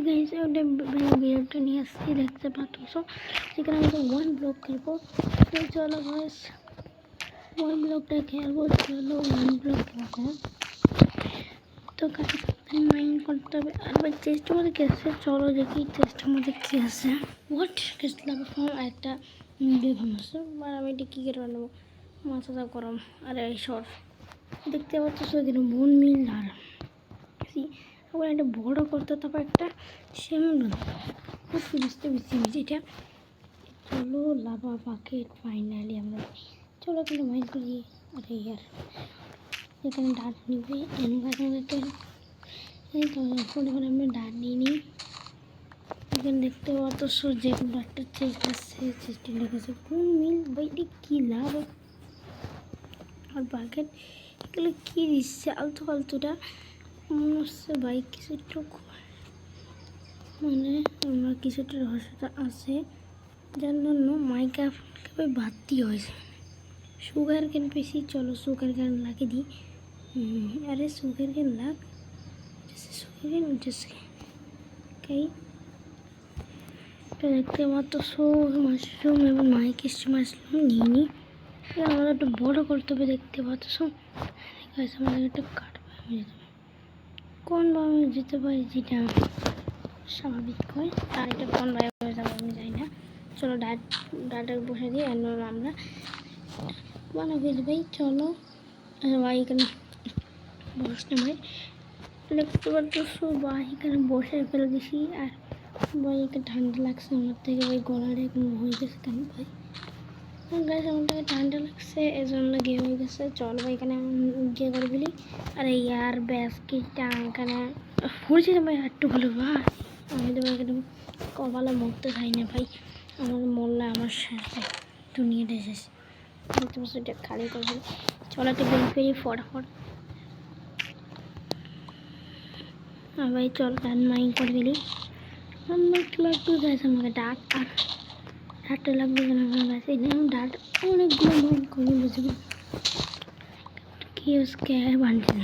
Guys ওটা ভিডিওটা নিয়ে আসছি দেখতে পাচ্ছ সেখানে আমরা ওয়ান ব্লক খেলবো। তো চলো গাইস ওয়ান ব্লকটা খেলবো, চলো ওয়ান ব্লক খেলবো। তো গাইস মাইন্ড করতে হবে আর ভাই চেষ্টার মধ্যে কি আছে, চলো দেখি চেষ্টার মধ্যে কি আছে। হোয়াট খেলছিলাম ফোন একটা ভিডিও ফেমাস আর আমি এটা কী করে বানাবো, মাথাটা গরম। আরে সর দেখতে পাচ্ছ সেদিন মন মিল আর আবার একটা বড় করতে, তারপর একটা সেমন খুব বুঝতে পেরেছি যেটা। চলো লাভা বাকেট ফাইনালি আমরা চলো কিন্তু মাইন্ড করি। আরে ইয়ার এখানে ডাট নিবে আমাদেরকে ফোনে আমরা ডাট নিয়ে নিই। এখানে দেখতে পাচ্ছ যে কোনো একটা চেস্ট আছে, চেস্টে লেগেছে কোন মিল ভাই কী লাভ আর বাকেট এগুলো কী দিচ্ছে আলতু ফালতুটা মনে হচ্ছে ভাই কিছুটা মানে আমার কিছুটা রহস্যটা আছে যার জন্য মাইক্রোফোনকে বাড়তি হয়েছে। সুগার কেন পেয়েছি, চলো সুগার কেন লাগে দিই। আরে সুগার কেন লাগ সুগার কেন উঠেছে কাই দেখতে পাচ্ছ মাশরুম এবং মাশরুম নিয়ে নিই। আমাদের একটু বড় করতে হবে দেখতে পাচ্ছ। আমাদের একটু কাটবে আমি যেতে কোনভাবে আমি যেতে পারি যেটা স্বাভাবিক হয় আর এটা কোন ভাবে হয়ে যাবে আমি জানি না। চলো ডাটা বসে দিয়ে আমরা বানাবো ভাই। চলো ভাই এখানে বসতে ভাই দেখতে পাচ্ছ ভাই এখানে বসে ফেলে দিছি। আর ভাই এখানে ঠান্ডা লাগছে আমার থেকে ভাই গলাটা এখন হয়ে গেছে কেন ভাই গাছ আমার থেকে ঠান্ডা লাগছে এজন্য গিয়ে হয়ে গেছে। চলো ভাই এখানে গিয়ে করে ফেলি। আরে ইয়ার ব্যাসকিটটা এখানে ফুলছি ভাই একটু ভালো ভাই আমি তো এখানে কপালে মরতে চাই না ভাই, আমার মরলে আমার শেষে দুনিয়াটা শেষ। দেখতে পাচ্ছি এটা খালি করে ফেলি। চলো একটা বেল ফেরি ফটাফট ভাই চল ডান মাইন করে ফেলি। লাগবে গাছ আমাকে ডাটটা লাগবে কেন আমার গাছ এই ডাট অনেকগুলো মাইন করে বুঝবো কি বানছে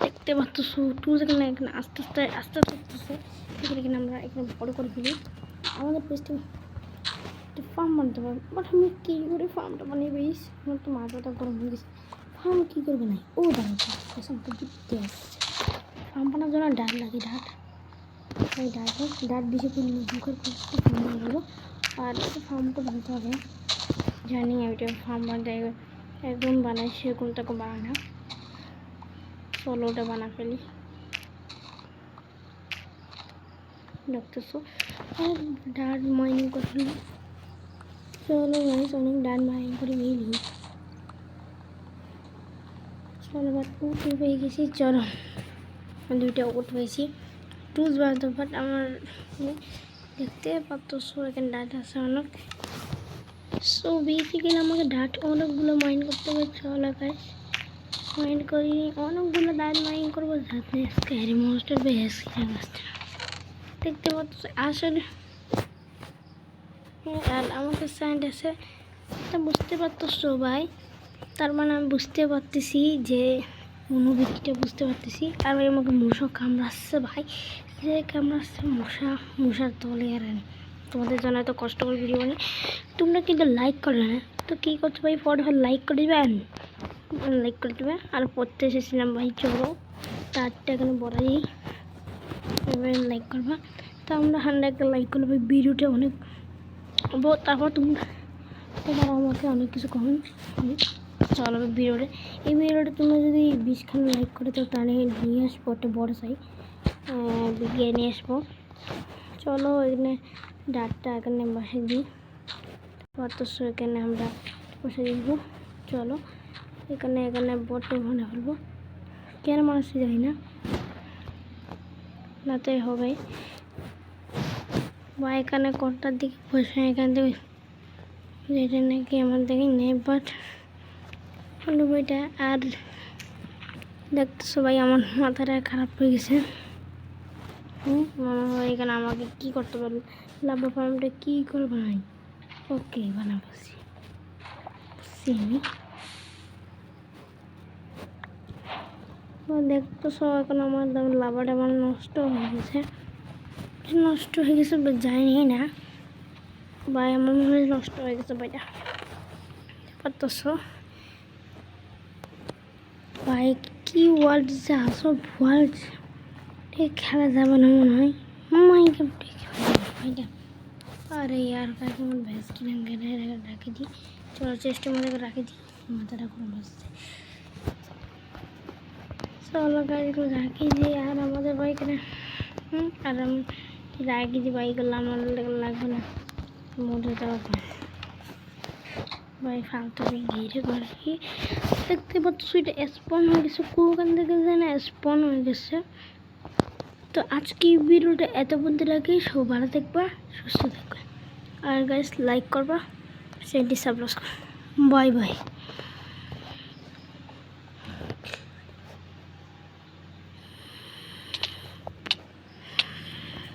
দেখতে পাচ্ছ টু যেখানে এখানে আস্তে আস্তে আসতেছে সেখানে এখানে আমরা এখানে বড় করে ফেলি। আমাদের পেস্টে ফার্ম বানাতে পারবো বাট আমি কী করে ফার্মটা বানিয়ে বেশ আমার তো মাথাটা গরম হয়ে গেছে। ফার্ম কী করবে না ও দাঁড়াচ্ছে আমাকে দিতে আসছে ফার্ম বানার জন্য ডাট লাগে ডাট ওই ডাট বেশি করে মুখের ফার্ম বানাবো আর ফার্মটা বানাতে হবে জানি আমি এটা ফার্ম বানাতে একদম বানাই সেরকম তাকে বানায় না। চলো ওটা বানা ফেলি দেখতেছো আর ডাট মাইনিং করে ফেলি। চলো গাইস অনেক ডাট মাইনিং করে ফেলি। চলো বাট উঠে পেয়ে গেছি। চলো দুইটা উঠ পেয়েছি টুজ বানাতে বাট আমার দেখতে পাচ্ছ এখানে ডাট আছে অনেক। সো বেসিক্যালি আমাকে ডাট অনেকগুলো মাইন্ড করতে হবে। চলো গাইস মাইন্ড করি অনেকগুলো ডাট মাইন্ড করবো যাতে স্ক্যারি মনস্টার বেশি দেখতে পাচ্ছ আসলে। আর আমাকে সাইন্ড আছে তা বুঝতে পারতো সবাই, তার মানে আমি বুঝতে পারতেছি যে অনুভূতিটা বুঝতে পারতেছি। আর ভাই আমাকে মশা কামড়াচ্ছে ভাই যে কামড়াচ্ছে মশার তলে আর তোমাদের জন্য এত কষ্ট করে ভিডিও বানি তোমরা কিন্তু লাইক করবে না তো কী করছো ভাই ফটোফট লাইক করে দেবেন লাইক করে দেবে। আর পড়তে এসেছিলাম ভাই চলো তারটা এখানে বড়াই এবার লাইক করবা তো আমরা 100 লাইক করলে ভাই ভিডিওটা অনেক তারপর তোমরা আমাকে অনেক কিছু কমেন্ট চলো ভিডিওটা এই ভিডিওটা তোমরা যদি 20খান লাইক করে তো তাহলে নিয়ে আসবো একটা বড় সাই গিয়ে নিয়ে আসবো। চলো এখানে ডাটটা এখানে বসে দিই অথচ এখানে আমরা বসে দিব। চলো এখানে বটে মনে ফেলবো কেন মানুষ যাই না নাতে হবে বা এখানে কটার দিকে বসে এখান থেকে যেটা নাকি আমার দেখে নেই বাট বইটা আর দেখতে সবাই আমার মাথাটা খারাপ হয়ে গেছে। মনে হয় এখানে আমাকে কী করতে পারবে লাভা ফার্মটা কী করে বানাই ওকে বানাবছি দেখতো সব এখন আমার লাভাটা আমার নষ্ট হয়ে গেছে নষ্ট হয়ে গেছে জানি না ভাই, আমার মনে হয় নষ্ট হয়ে গেছে ভাইটা, পারতেছো ভাই কি ওয়ার্ল্ড যে আসো ওয়ার্ল্ড খেলা যাবে না মনে হয়। মাইনক্রাফটে খেলা যাবে ভাইটা। अरे यार गाइस मैं भैंस की रंगे रखी थी, चलो चेस्ट में रखी थी माथा को बसते चलो गाइस को रखी थी यार हमारे बाइक ने আর আমি রাখি দি বাইক আমার লাগবে না মরে যাওয়া ভাই ফালতু ঘিরে করি দেখতে পাচ্ছ এটা স্পন হয়ে গেছে কোন থেকে জানা স্পন হয়ে গেছে। তো আজকে ভিডিওটা এত পর্যন্ত রাখি, সব ভালো থাকবা সুস্থ থাকবা আর গাইস লাইক করবা, চ্যানেলটি সাবস্ক্রাইব করবা। Bye bye.